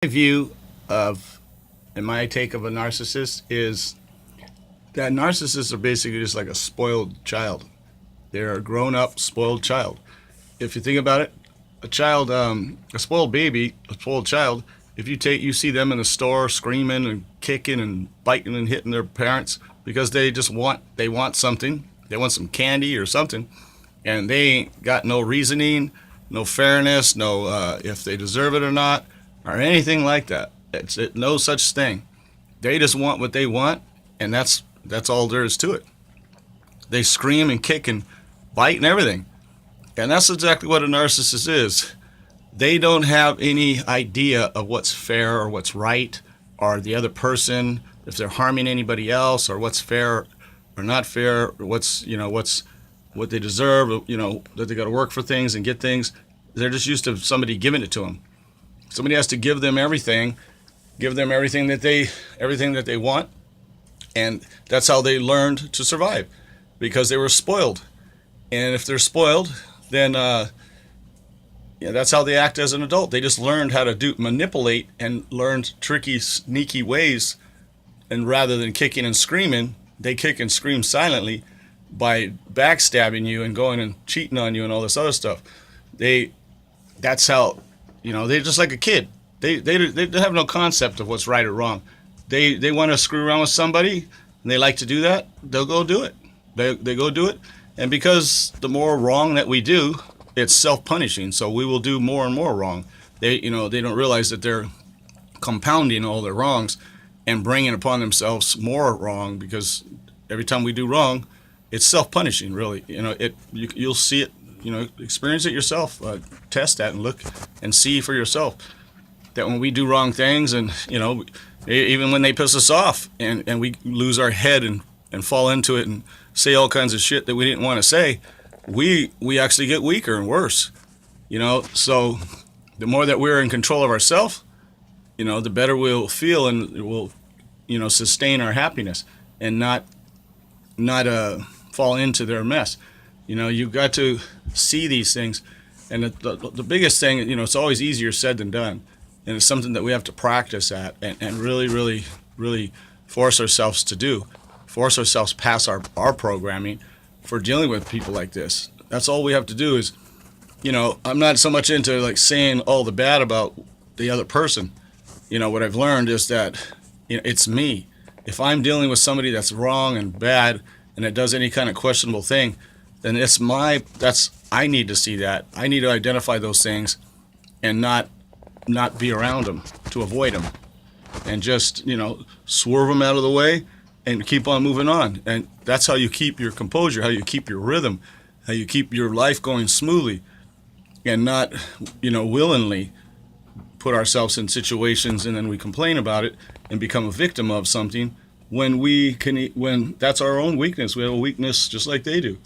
View of, and my take of a narcissist is that narcissists are basically just like a spoiled child. They're a grown-up spoiled child. If you think about it, a spoiled baby, a spoiled child. If you see them in the store screaming and kicking and biting and hitting their parents because they want something, they want some candy or something, and they ain't got no reasoning, no fairness, no if they deserve it or not, or anything like that. No such thing. They just want what they want, and that's all there is to it. They scream and kick and bite and everything, and that's exactly what a narcissist is. They don't have any idea of what's fair or what's right, or the other person, if they're harming anybody else, or what's fair or not fair, or what's what they deserve, that they got to work for things and get things. They're just used to somebody giving it to them. Somebody has to give them everything that they want, and that's how they learned to survive, because they were spoiled. And if they're spoiled, then that's how they act as an adult. They just learned how to manipulate, and learned tricky, sneaky ways. And rather than kicking and screaming, they kick and scream silently by backstabbing you and going and cheating on you and all this other stuff. That's how, they're just like a kid. They have no concept of what's right or wrong. They want to screw around with somebody, and they like to do that. They'll go do it. They go do it, and because the more wrong that we do, it's self-punishing. So we will do more and more wrong. They don't realize that they're compounding all their wrongs and bringing upon themselves more wrong, because every time we do wrong, it's self-punishing. Really, you'll see it. Experience it yourself. Test that and look and see for yourself that when we do wrong things, and even when they piss us off, and we lose our head and fall into it and say all kinds of shit that we didn't want to say, we actually get weaker and worse. So the more that we're in control of ourselves, the better we'll feel, and we'll sustain our happiness and not fall into their mess. You've got to see these things, and the biggest thing, it's always easier said than done, and it's something that we have to practice at, and really, really, really force ourselves past our programming for dealing with people like this. That's all we have to do is, I'm not so much into like saying all the bad about the other person. What I've learned is that it's me. If I'm dealing with somebody that's wrong and bad and that does any kind of questionable thing, then I need to see that. I need to identify those things and not be around them, to avoid them, and just swerve them out of the way and keep on moving on. And that's how you keep your composure, how you keep your rhythm, how you keep your life going smoothly, and not willingly put ourselves in situations and then we complain about it and become a victim of something when that's our own weakness. We have a weakness just like they do.